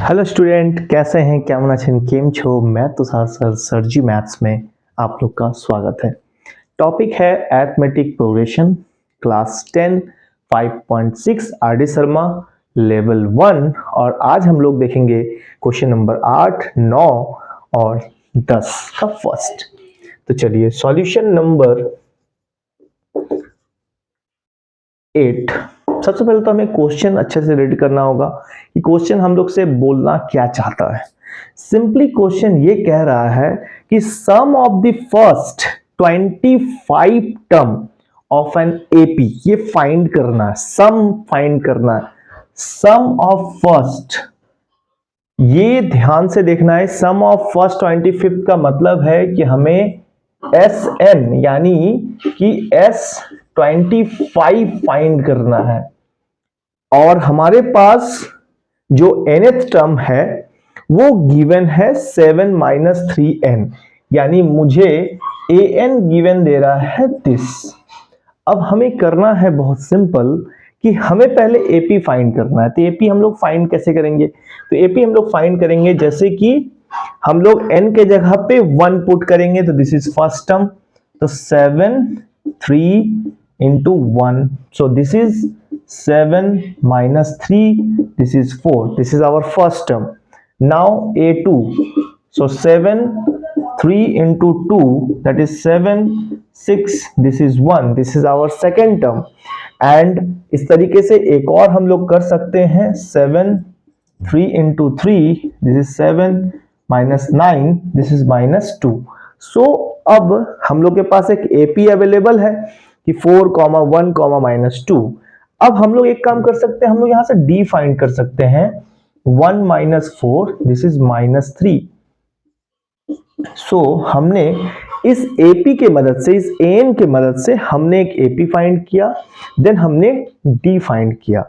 Hello student, कैसे हैं? केमन आছেন? केम छो? मैं तुषार सर सरजी मैथ्स में आप लोग का स्वागत है। टॉपिक है arithmetic progression, class 10 5.6 R D Sharma level 1। और आज हम लोग देखेंगे क्वेश्चन नंबर 8, 9 और 10 का फर्स्ट। तो चलिए सॉल्यूशन नंबर 8। सबसे पहले तो हमें क्वेश्चन अच्छे से रीड करना होगा कि क्वेश्चन हम लोग से बोलना क्या चाहता है। सिंपली क्वेश्चन ये कह रहा है कि sum of the first 25 term of an AP, ये फाइंड करना है, सम फाइंड करना है। सम ऑफ फर्स्ट, ये ध्यान से देखना है। सम ऑफ फर्स्ट 25 का मतलब है कि हमें एस एन यानी कि एस 25 फाइंड करना है। और हमारे पास जो nth टर्म है वो गिवन है 7 माइनस 3n, यानी मुझे an गिवन दे रहा है दिस। अब हमें करना है बहुत सिंपल कि हमें पहले एपी फाइंड करना है। तो एपी हम लोग फाइंड कैसे करेंगे? तो एपी हम लोग फाइंड करेंगे जैसे कि हम लोग n के जगह पे 1 पुट करेंगे, तो दिस इज फर्स्ट टर्म। तो 7 3 into 1, so this is 7 minus 3, this is 4, this is our first term. Now a2, so 7 3 into 2, that is 7 6, this is 1, this is our second term. and इस तरीके से एक और हम लोग कर सकते हैं, 7 3 into 3, this is 7 minus 9, this is minus 2. so अब हम लोग के पास एक AP अवेलेबल है कि 4, 1, -2। अब हम लोग एक काम कर सकते हैं, हम लोग यहां से D फाइंड कर सकते हैं। 1 minus 4, दिस इज -3। सो हमने इस AP के मदद से, इस AN के मदद से हमने एक AP फाइंड किया, देन हमने D फाइंड किया।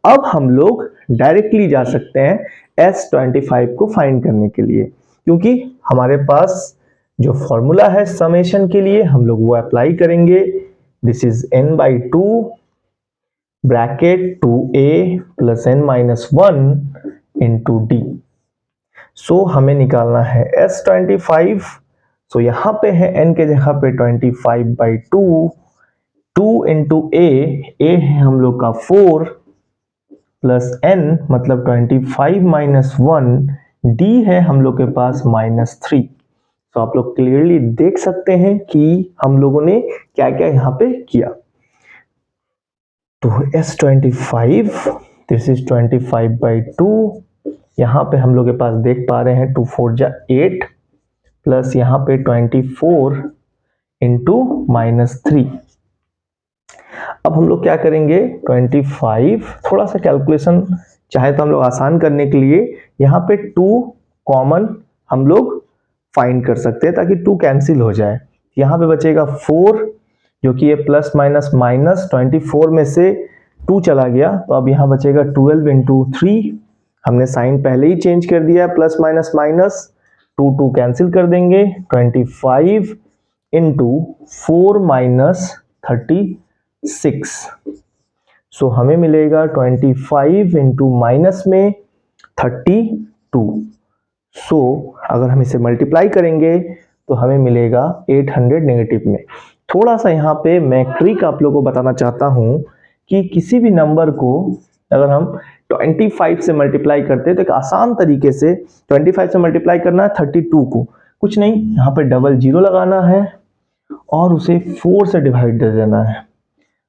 अब हम लोग डायरेक्टली जा सकते हैं S25 को फाइंड करने के लिए, क्योंकि हमारे पास जो फॉर्मूला है समेशन के लिए हम लोग वो अप्लाई करेंगे। This is n/2 bracket 2a plus n minus 1 into d. So हमें निकालना है S25। सो यहां पे है n के जगह पे 25/2, 2 इंटू a है हम लोग का 4 प्लस n मतलब 25 माइनस 1, d है हम लोग के पास -3। तो आप लोग क्लियरली देख सकते हैं कि हम लोगों ने क्या क्या यहां पे किया। तो S25, दिस इज 25/2, यहां पे हम लोग के पास देख पा रहे हैं 2 4 जा 8 प्लस यहां पे 24 इंटू -3। अब हम लोग क्या करेंगे, 25, थोड़ा सा कैलकुलेशन चाहे तो हम लोग आसान करने के लिए यहाँ पे 2 कॉमन हम लोग फाइंड कर सकते हैं ताकि 2 कैंसिल हो जाए। यहाँ पे बचेगा 4, जो कि ये प्लस माइनस माइनस 24 में से 2 चला गया, तो अब यहाँ बचेगा 12 इंटू 3। हमने साइन पहले ही चेंज कर दिया, प्लस माइनस माइनस 2 कैंसिल कर देंगे। 25 इंटू 4 माइनस 36, सो हमें मिलेगा 25 इंटू माइनस में 32। सो अगर हम इसे मल्टीप्लाई करेंगे तो हमें मिलेगा 800 नेगेटिव में। थोड़ा सा यहाँ पे मैं ट्रिक आप लोगों को बताना चाहता हूँ कि किसी भी नंबर को अगर हम 25 से मल्टीप्लाई करते हैं तो एक आसान तरीके से 25 से मल्टीप्लाई करना है 32 को, कुछ नहीं, यहाँ पे डबल जीरो लगाना है और उसे 4 से डिवाइड दे देना है।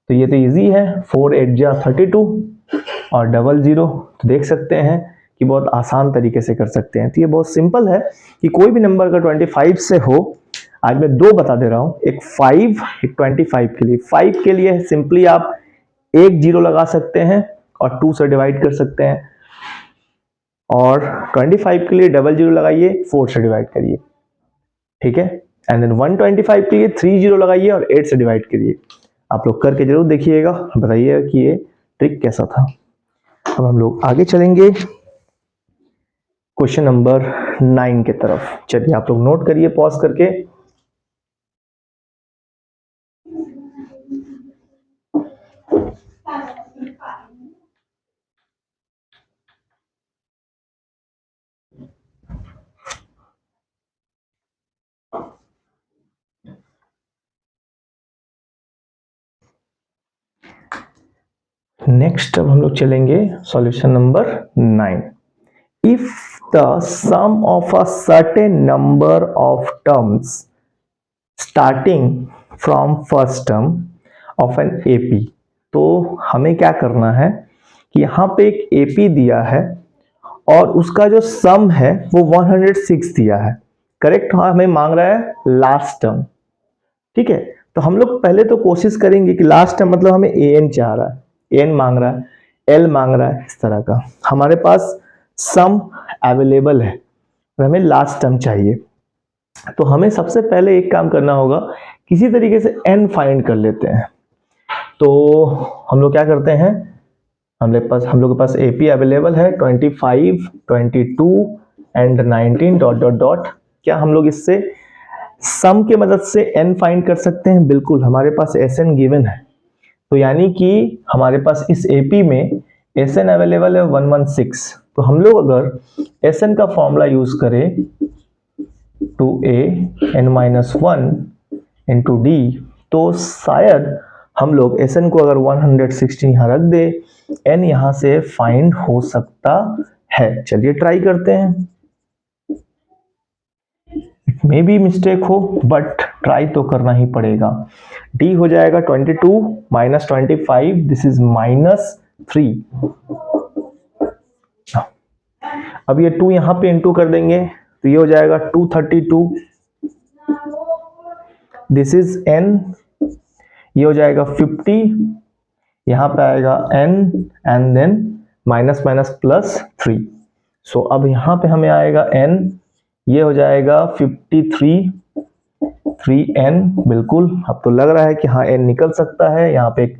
तो ये तो इजी है, 4 8 जा 32 और डबल जीरो। तो देख सकते हैं कि बहुत आसान तरीके से कर सकते हैं। तो ये बहुत सिंपल है कि कोई भी नंबर अगर 25 से हो, आज मैं 2 बता दे रहा हूं, एक 5 एक 25 के लिए। 5 के लिए सिंपली आप एक जीरो लगा सकते हैं और 2 से डिवाइड कर सकते हैं, और 25 के लिए डबल जीरो लगाइए, 4 से डिवाइड करिए, ठीक है। एंड देन 125 के लिए 3 जीरो लगाइए और 8 से डिवाइड करिए। आप लोग करके जरूर देखिएगा, बताइएगा कि ये ट्रिक कैसा था। अब हम लोग आगे चलेंगे क्वेश्चन नंबर 9 के तरफ। चलिए आप लोग नोट करिए पॉज करके। नेक्स्ट अब हम लोग चलेंगे solution number 9। If the sum of a certain number of terms starting from first term of an AP, तो हमें क्या करना है कि यहाँ पे एक एपी दिया है और उसका जो सम है वो 106 दिया है। करेक्ट, हाँ हमें मांग रहा है लास्ट टर्म। ठीक है, तो हम लोग पहले तो कोशिश करेंगे कि लास्ट टर्म मतलब हमें ए एन चाह रहा है, एन मांग रहा है, एल मांग रहा है, इस तरह का हमारे पास सम अवेलेबल है और हमें लास्ट टर्म चाहिए। तो हमें सबसे पहले एक काम करना होगा, किसी तरीके से एन फाइंड कर लेते हैं। तो हम लोग क्या करते हैं, हम लोग के पास एपी अवेलेबल है 25, 22 एंड 19 डॉट डॉट डॉट। क्या हम लोग इससे सम के मदद से एन फाइंड कर सकते हैं? बिल्कुल, हमारे पास एस एन गिवन है। तो यानी कि हमारे पास इस एपी में एस एन अवेलेबल है 116। तो हम लोग अगर एस एन का फॉर्मूला यूज करें two A N minus 1 into D, तो शायद हम लोग एस एन को अगर 116 यहाँ रख दे, एन यहाँ से फाइंड हो सकता है। चलिए ट्राई करते हैं, मे बी मिस्टेक हो बट ट्राई तो करना ही पड़ेगा। डी हो जाएगा 22 माइनस 25, दिस इज -3। अब ये 2 यहां पे इंटू कर देंगे तो ये हो जाएगा 232, दिस इज एन, ये हो जाएगा 50, यहां पे आएगा N and then minus minus plus 3। So अब यहां पे हमें आएगा एन, ये हो जाएगा 53, 3n। बिल्कुल, अब तो लग रहा है कि हाँ n निकल सकता है, यहाँ पे एक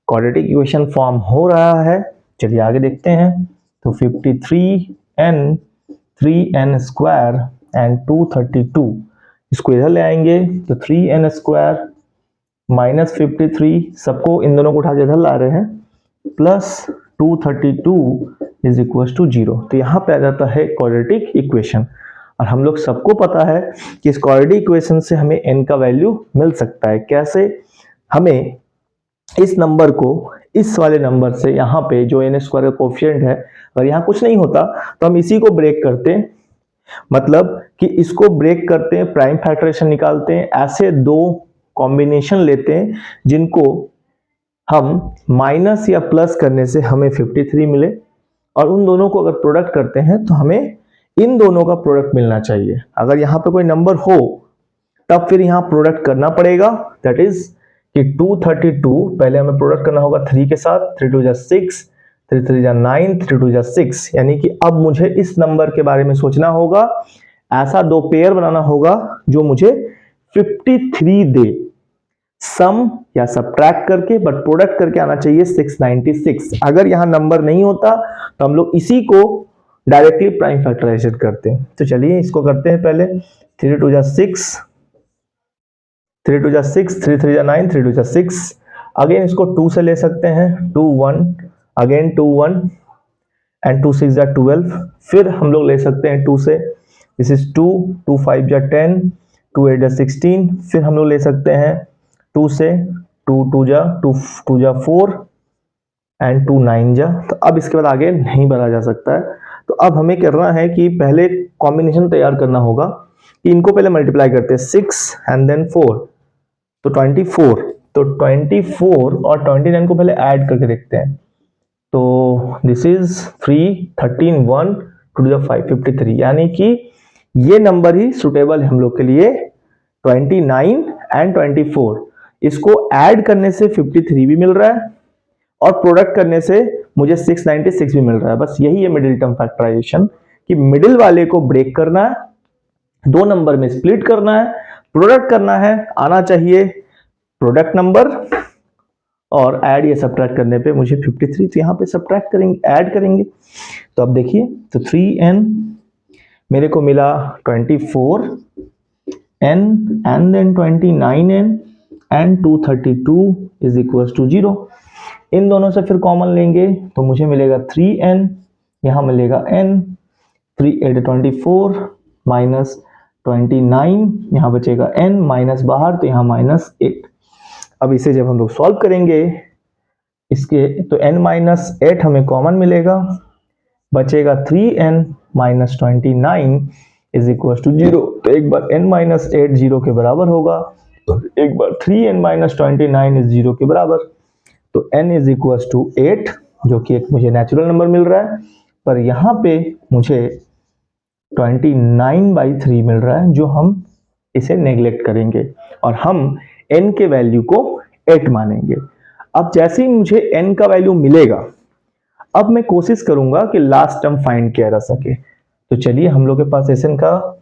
क्वाड्रेटिक इक्वेशन फॉर्म हो रहा है। चलिए आगे देखते हैं। तो 53n, 3n स्क्वायर एंड 232, इसको इधर ले आएंगे तो 3n स्क्वायर माइनस 53, सबको इन दोनों को उठा के इधर ला रहे हैं, प्लस 232 इज इक्वल टू 0। तो यहाँ पे आ जाता है क्वाड्रेटिक इक्वेशन। और हम लोग सबको पता है कि इस क्वाड्रेटिक इक्वेशन से हमें n का वैल्यू मिल सकता है। कैसे? हमें इस नंबर को इस वाले नंबर से, यहाँ पे जो n स्क्वायर का कोफिशिएंट है, अगर यहाँ कुछ नहीं होता तो हम इसी को ब्रेक करते हैं, मतलब कि इसको ब्रेक करते हैं, प्राइम फैक्टराइजेशन निकालते हैं, ऐसे दो कॉम्बिनेशन लेते हैं जिनको हम माइनस या प्लस करने से हमें 53 मिले, और उन दोनों को अगर प्रोडक्ट करते हैं तो हमें इन दोनों का प्रोडक्ट मिलना चाहिए। अगर यहाँ पे कोई नंबर हो तब फिर यहाँ प्रोडक्ट करना पड़ेगा, दैट इज कि 232 पहले हमें प्रोडक्ट करना होगा 3 के साथ, 3 2 6, 3 3 9, 3 2 6, यानी कि अब मुझे इस नंबर के बारे में सोचना होगा, ऐसा दो पेयर बनाना होगा जो मुझे 53 दे, सम या सब्ट्रैक्ट करके, बट प्रोडक्ट करके आना चाहिए 696। अगर यहां नंबर नहीं होता तो हम लोग इसी को डायरेक्टली प्राइम फैक्टराइजेशन करते हैं। तो चलिए इसको करते हैं पहले। 3 2 6, 3 2 6, 3 3 9, 3 2 6। अगेन इसको 2 से ले सकते हैं, 2 1, अगेन 2 1 एंड 2 6 12। फिर हम लोग ले सकते हैं 2 से, दिस इज 2, 2 5 10, 2 8 16। फिर हम लोग ले सकते हैं 2 से, 2 2 4 एंड 2 9 जा। तो अब इसके बाद आगे नहीं बढ़ा जा सकता है। तो अब हमें करना है कि पहले कॉम्बिनेशन तैयार करना होगा कि इनको पहले मल्टीप्लाई करते हैं, 6 एंड देन 4 तो 24। तो 24 और 29 को पहले ऐड करके देखते हैं। तो दिस इज 3 13 1 2 5 53, यानी कि ये नंबर ही सुटेबल है हम लोग के लिए, 29 एंड 24। इसको ऐड करने से 53 भी मिल रहा है और प्रोडक्ट करने से मुझे 696 भी मिल रहा है। बस यही है मिडिल टर्म फैक्टराइजेशन, कि मिडिल वाले को ब्रेक करना है, दो नंबर में स्प्लिट करना है, प्रोडक्ट करना है, आना चाहिए प्रोडक्ट नंबर, और ऐड या सब्ट्रैक्ट करने पे मुझे 53, तो यहाँ पे सब्ट्रैक्ट करेंगे, ऐड करेंगे। तो अब देखिए, तो 3n मेरे को मिला 24n and then 29n and 232 is equal to 0। इन दोनों से फिर कॉमन लेंगे तो मुझे मिलेगा 3n, यहाँ मिलेगा n, 3 8 24 माइनस 29, यहाँ बचेगा n, माइनस बाहर तो यहाँ -8। अब इसे जब हम लोग सॉल्व करेंगे इसके तो n माइनस 8 हमें कॉमन मिलेगा, बचेगा 3n minus 29 is equal to 0। तो एक बार n माइनस 8 जीरो के बराबर होगा, तो एक बार 3n माइनस 29 इज जीरो के बराबर। तो n इज इक्वल टू 8 जो कि एक मुझे नेचुरल नंबर मिल रहा है, पर यहाँ पे मुझे 29/3 मिल रहा है जो हम इसे नेग्लेक्ट करेंगे और हम n के वैल्यू को 8 मानेंगे। अब जैसे ही मुझे n का वैल्यू मिलेगा, अब मैं कोशिश करूंगा कि लास्ट टर्म फाइंड किया जा सके। तो चलिए, हम लोग के पास एसएन का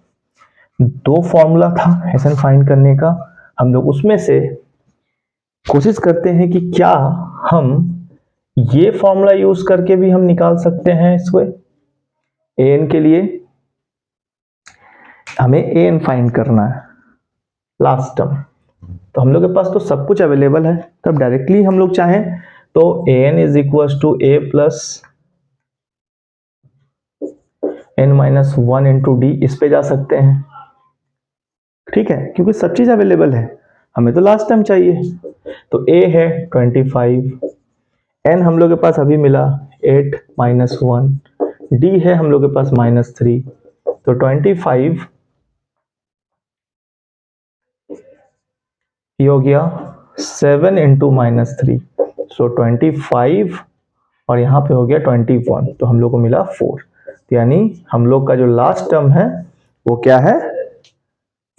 दो फॉर्मूला था एसएन फाइंड करने का, हम लोग उसमें से कोशिश करते हैं कि क्या हम ये फॉर्मूला यूज करके भी हम निकाल सकते हैं इसको। an के लिए हमें an फाइंड करना है लास्ट टर्म, तो हम लोग के पास तो सब कुछ अवेलेबल है, तब डायरेक्टली हम लोग चाहें तो an is equal to a plus n minus 1 into D इस पे जा सकते हैं, ठीक है, क्योंकि सब चीज अवेलेबल है, हमें तो लास्ट टाइम चाहिए। तो a है 25, n हम लोग के पास अभी मिला 8 माइनस 1, d है हम लोग के पास -3, तो 25 ये हो गया 7 इंटू -3, सो 25 और यहाँ पे हो गया 21, तो हम लोग को मिला 4। तो यानी हम लोग का जो लास्ट टर्म है वो क्या है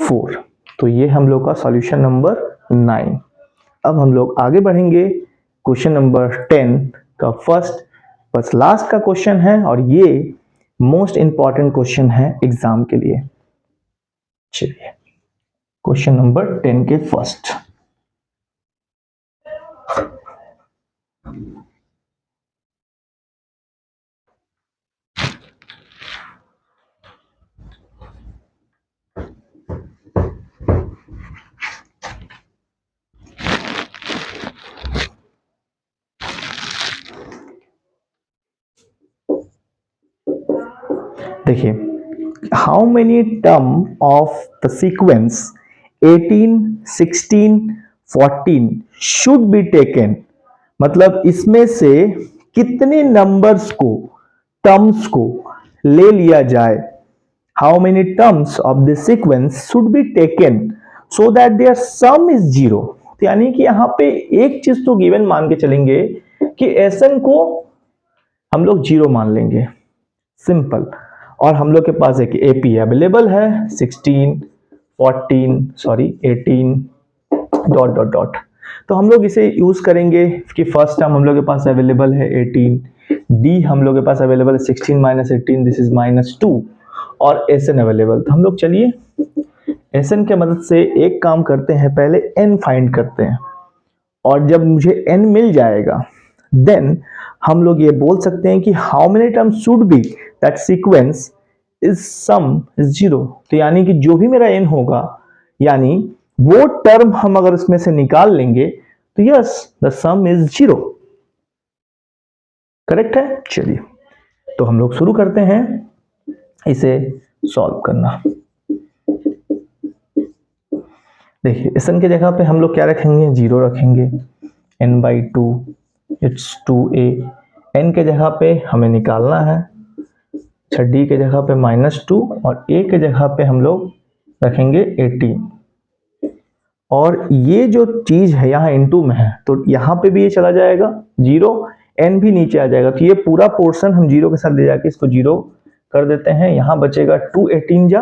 4। तो ये हम लोग का सॉल्यूशन नंबर 9। अब हम लोग आगे बढ़ेंगे, क्वेश्चन नंबर 10 का फर्स्ट बस लास्ट का क्वेश्चन है और ये मोस्ट इंपॉर्टेंट क्वेश्चन है एग्जाम के लिए। चलिए क्वेश्चन नंबर 10 के फर्स्ट, देखिए, how many term of the sequence 18, 16, 14 should be taken, मतलब इसमें से कितने नंबर्स को टर्म्स को ले लिया जाए। How many terms of the sequence should be taken so that their sum is zero. तो यानी कि यहां पे एक चीज तो गिवन मान के चलेंगे कि एसएन को हम लोग जीरो मान लेंगे, सिंपल। और हम लोग के पास एक एपी अवेलेबल है 16, 14 सॉरी 18 डॉट डॉट डॉट, तो हम लोग इसे यूज करेंगे कि फर्स्ट टर्म हम लोग के पास अवेलेबल है 18, डी हम लोग के पास अवेलेबल है 16 माइनस 18 दिस इज -2 और एसएन अवेलेबल। तो हम लोग चलिए एसएन के मदद से एक काम करते हैं, पहले एन फाइंड करते हैं और जब मुझे एन मिल जाएगा देन हम लोग ये बोल सकते हैं कि how many terms should be that sequence is some is zero. तो यानी कि जो भी मेरा एन होगा, यानी वो टर्म हम अगर इसमें से निकाल लेंगे तो yes the some is zero, correct है। चलिए तो हम लोग शुरू करते हैं इसे सॉल्व करना। देखिए एन की जगह पे हम लोग क्या रखेंगे, जीरो रखेंगे, n/2 इट्स 2a, n के जगह पे हमें निकालना है, डी के जगह पे -2 और a के जगह पे हम लोग रखेंगे 18। और ये जो चीज है यहाँ इनटू में है तो यहाँ पे भी ये चला जाएगा जीरो, n भी नीचे आ जाएगा, तो ये पूरा पोर्शन हम जीरो के साथ ले जाके इसको जीरो कर देते हैं। यहाँ बचेगा 218 जा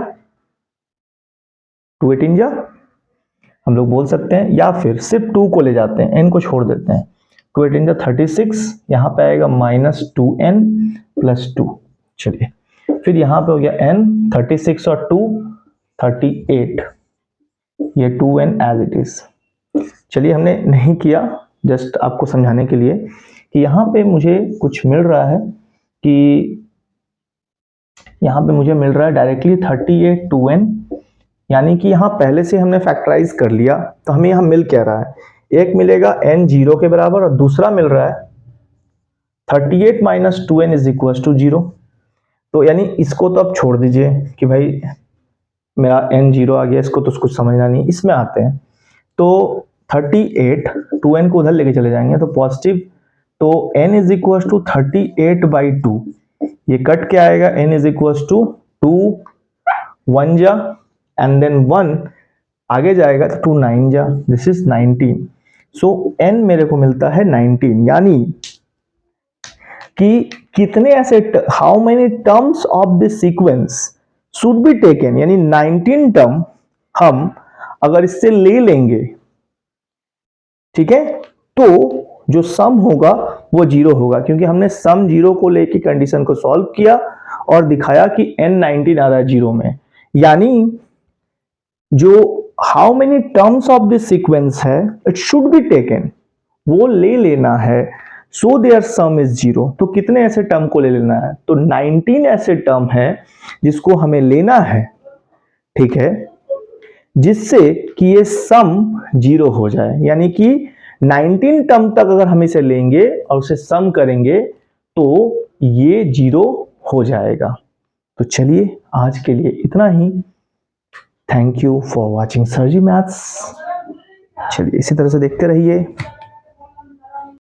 हम लोग बोल सकते हैं, या फिर सिर्फ 2 को ले जाते हैं, n को छोड़ देते हैं, 218 जा 36, यहाँ पे आएगा -2n + 2। चलिए फिर यहाँ पे हो गया n, 36 और 2 38, ये 2n एज इट इज। चलिए हमने नहीं किया, जस्ट आपको समझाने के लिए कि यहाँ पे मुझे कुछ मिल रहा है कि यहाँ पे मुझे मिल रहा है डायरेक्टली 38 2n, यानी कि यहाँ पहले से हमने फैक्टराइज कर लिया, तो हमें यहाँ मिल क्या रहा है, एक मिलेगा n 0 के बराबर और दूसरा मिल रहा है 38 - 2n = 0। तो यानी इसको तो आप छोड़ दीजिए कि भाई मेरा n 0 आ गया, इसको तो कुछ समझना नहीं, इसमें आते हैं। तो 38 2n को उधर लेके चले जाएंगे तो पॉजिटिव तो n इज इक्वल टू 38/2, ये कट क्या आएगा, n इज इक्वल टू 2 1 जा एंड देन 1 आगे जाएगा तो 2 9 जा, दिस इज 19। सो n मेरे को मिलता है 19, यानी कि कितने ऐसे, how many terms of this sequence should be taken, यानी 19 टर्म हम अगर इससे ले लेंगे, ठीक है, तो जो सम होगा वो 0 होगा, क्योंकि हमने सम 0 को लेके कंडीशन को सॉल्व किया और दिखाया कि n 19 आ रहा है 0 में, यानी जो how many terms of this sequence है इट शुड बी टेकन, वो ले लेना है, सो देयर सम इज 0। तो कितने ऐसे टर्म को ले लेना है, तो 19 ऐसे टर्म है जिसको हमें लेना है, ठीक है, जिससे कि ये सम 0 हो जाए, यानी कि 19 टर्म तक अगर हम इसे लेंगे और उसे सम करेंगे तो ये 0 हो जाएगा। तो चलिए आज के लिए इतना ही। Thank you for watching sir ji maths. चलिए इसी तरह से देखते रहिए।